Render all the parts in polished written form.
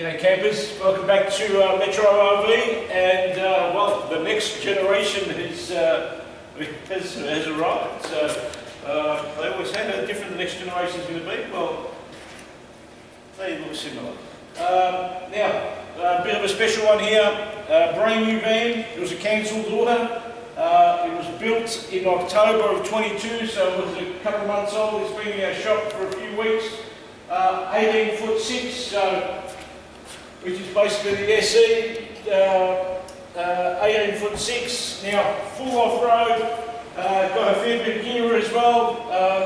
G'day campers, welcome back to Metro RV, and well, the next generation has arrived. So they always had a different next generation is going to be. Well, they look similar. Now, a bit of a special one here. Brand new van. It was a cancelled order. It was built in October of 22, so it was a couple of months old. It's been in our shop for a few weeks. 18'6", which is basically the SE, 18'6". Now, full off-road, got a fair bit of gear as well,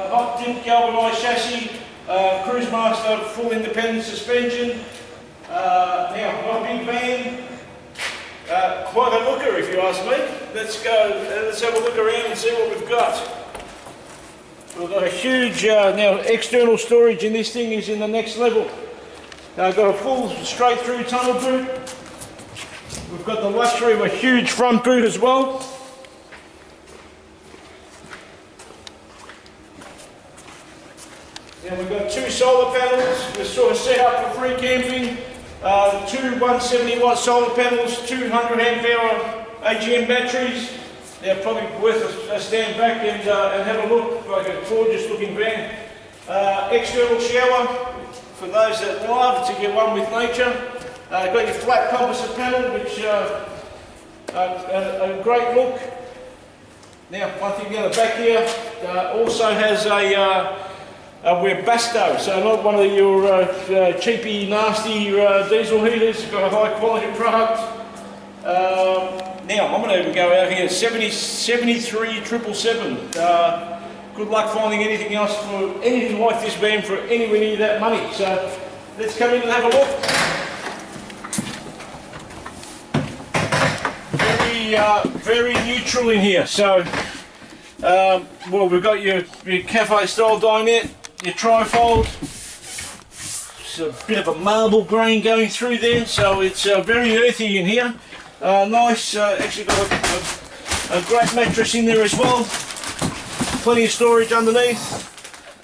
hot dip galvanised chassis, Cruisemaster, full independent suspension. Now, not a big van, quite a looker if you ask me. Let's go, let's have a look around and see what we've got. We've got a huge, now external storage in this thing is in the next level. Got a full straight through tunnel boot. We've got the luxury of a huge front boot as well. Now we've got two solar panels. We're sort of set up for free camping. Two 170 watt solar panels, 200 amp hour AGM batteries. They're probably worth a stand back and have a look. Like a gorgeous looking van. External shower. For those that love to get one with nature, got your flat composite panel, which a great look. Now, one thing down the back here also has a Webasto, so not one of your cheapy, nasty diesel heaters. It's got a high quality product. Now, I'm going to even go out here, 73777. Good luck finding anything else for anything like this van for anywhere near that money. So let's come in and have a look. Very neutral in here. So, well, we've got your cafe style dinette, your trifold. It's a bit of a marble green going through there, so it's very earthy in here. Nice, actually got a great mattress in there as well. Plenty of storage underneath.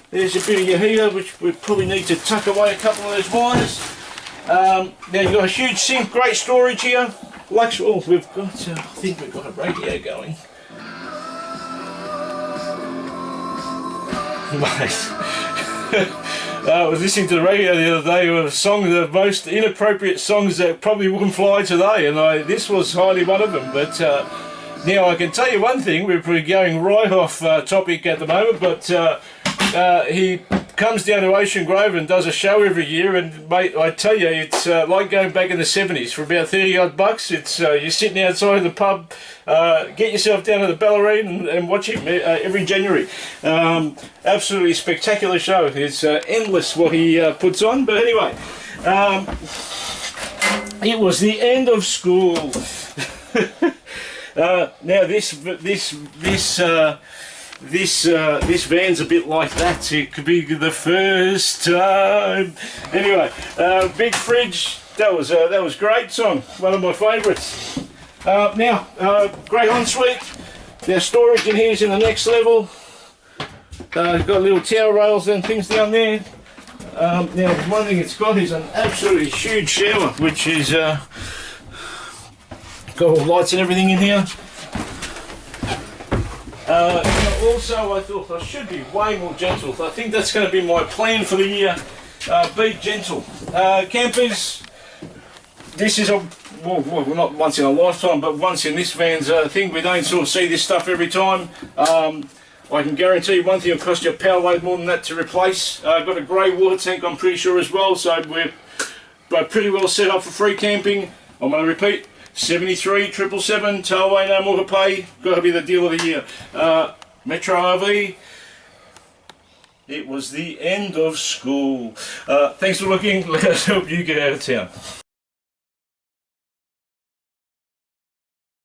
There's a bit of your heater, which we probably need to tuck away a couple of those wires. Now you've got a huge sink, great storage here. Oh, we've got, I think we've got a radio going. I was listening to the radio the other day of a song, the most inappropriate songs that probably wouldn't fly today, and this was highly one of them. But now I can tell you one thing, we're probably going right off topic at the moment, but he comes down to Ocean Grove and does a show every year, and mate, I tell you, it's like going back in the 70s for about 30 odd bucks. It's you're sitting outside of the pub, get yourself down to the Ballerine and watch him every January. Absolutely spectacular show. It's endless what he puts on, but anyway, it was the end of school. Now this van's a bit like that. It could be the first time. Anyway, big fridge. That was great song. One of my favourites. Now, great ensuite. Their storage in here is in the next level. Got little towel rails and things down there. Now, one thing it's got is an absolutely huge shower, which is got all lights and everything in here. Also, I thought I should be way more gentle. I think that's going to be my plan for the year. Be gentle. Campers, this is well, not once in a lifetime, but once in this van's thing. We don't sort of see this stuff every time. I can guarantee you one thing, it'll cost you a power load more than that to replace. I've got a grey water tank, I'm pretty sure, as well, so we're pretty well set up for free camping. I'm going to repeat. 73777, tow away, no more to pay. Got to be the deal of the year. Metro RV. It was the end of school. Thanks for looking. Let us help you get out of town.